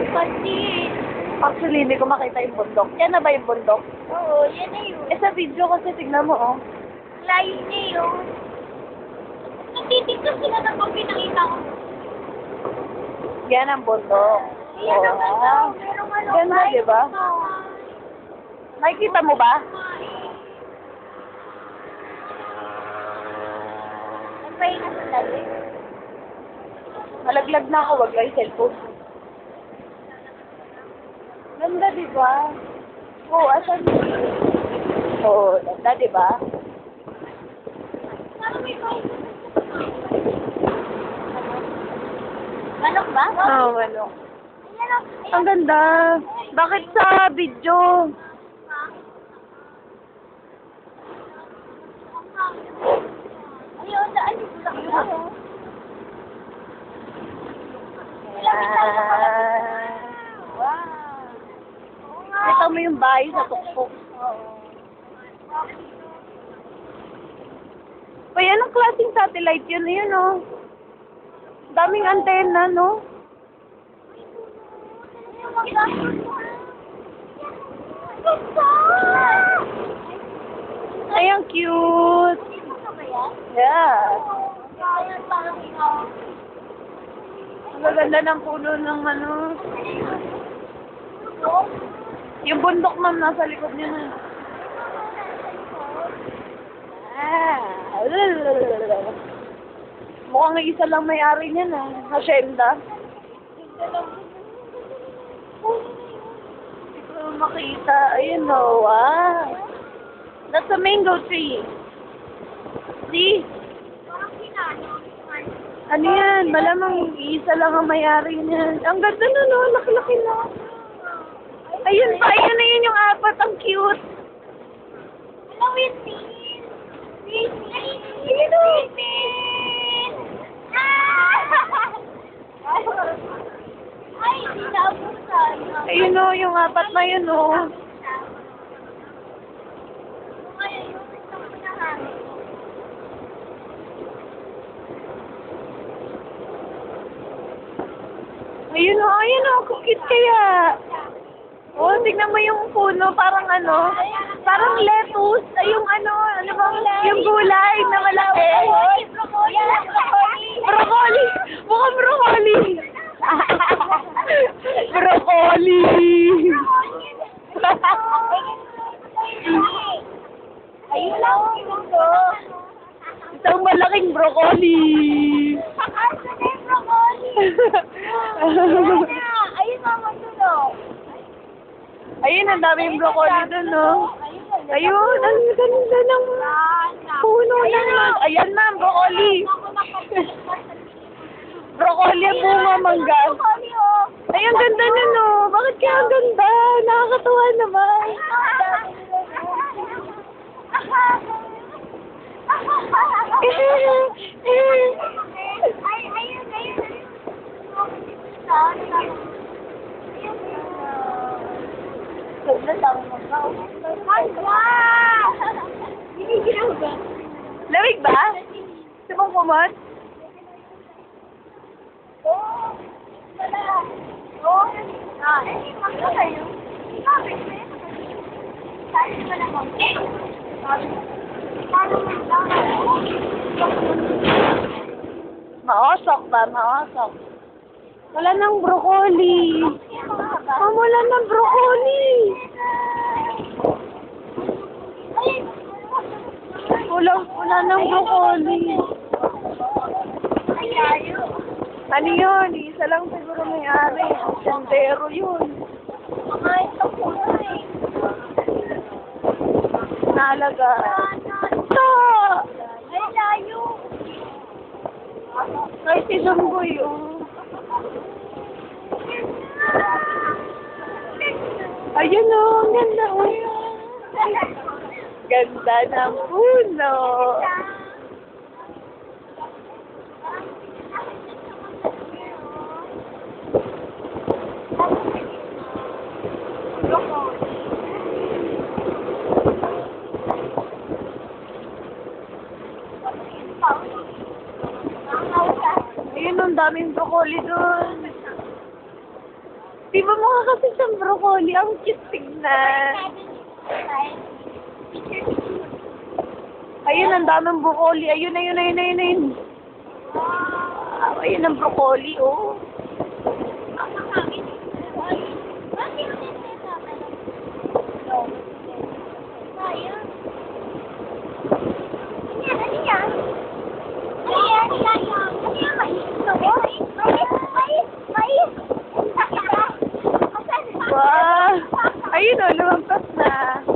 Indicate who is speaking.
Speaker 1: Pati.
Speaker 2: Actually, hindi ko makita yung bundok. Yan na ba yung bundok?
Speaker 1: Oo, yan na yun.
Speaker 2: Eh, sa video kasi tignan mo, oh.
Speaker 1: Layo niya yun. Nagtitignan sila ng pag pinakita ko.
Speaker 2: Yan ang bundok.
Speaker 1: Yan ang
Speaker 2: Oh.
Speaker 1: ganda. Merong ano.
Speaker 2: Ganda, di ba? Nakikita mo ba?
Speaker 1: Nagpahinga sa lalim.
Speaker 2: Malaglag na ako, wag lang yung cellphone. Ganda, di ba? Oo, asan? Oo, ganda, di ba?
Speaker 1: Parang may pahinga. Manok ba?
Speaker 2: Oo, ano.
Speaker 1: Ayan o.
Speaker 2: Ang ganda. Bakit sa video?
Speaker 1: Ayun, daan dito lang yun.
Speaker 2: Wow. Kita mo yung bahay sa tuktok. Uy, anong klaseng satellite yun? Ayun, oh. Daming antena, no? Ay, ang cute. Yeah. Ang gaganda ng puno ng ano. Yung bundok, ma'am, nasa likod niya na. Mukhang isa lang may-ari niya na. Hacienda. Hindi ko makita. Ayun, oh, wow. That's a mango tree. See? Ano yan? Malamang isa lang ang may-ari niyan. Ang ganda na, no? Laki-laki na. Ayun pa, ayun na yun yung apat. Ang cute.
Speaker 1: Hello, Whitney. Whitney.
Speaker 2: Hello.
Speaker 1: Whitney. Ah! Ay, hindi na abutan.
Speaker 2: Ayun, no? Yung apat na yun, no?
Speaker 1: Ngayon, yung isang pinahan.
Speaker 2: Ayun, oh. Ayun, oh. Kukit kaya. Oh, tignan mo yung puno. Parang ano? Parang lettuce. Ay, yung ano? Ano bang? Yung gulay na malaki. Broccoli! Mukhang broccoli! Broccoli!
Speaker 1: Ayun lang yung mundo.
Speaker 2: Isang malaking broccoli!
Speaker 1: Asa na yung broccoli? Ayun ang mundo.
Speaker 2: Ayun, ang daming broccoli dun, no? Ayun, ang ganda ng puno ng... Ayan, ma'am, broccoli! Broccoli ang bunga, mangga. Ay, ang ganda na, no? Bakit kaya ang ganda? Nakakatuwa naman. Lamig ba? Gusto mong kumot? Maosok ba? Maosok. Wala nang broccoli. Ma'am, wala nang broccoli. Wala nang broccoli. Ano yun? Isa lang siguro may-ari. Sandero yun. Nalaga. Ito!
Speaker 1: Ay, layo.
Speaker 2: Ay, si Jumboy, oh. Ayun, oh. Ang ganda, oh. Ganda ng puno. Ayun, ang daming broccoli doon. Di ba mukha kasi siyang broccoli? Ang cute tignan. Ayun, ang daming broccoli. Ayun, ayun, ayun, ayun, ayun. Wow, ayun ang broccoli, oh. Wow! Ayun, oh, lumampas na.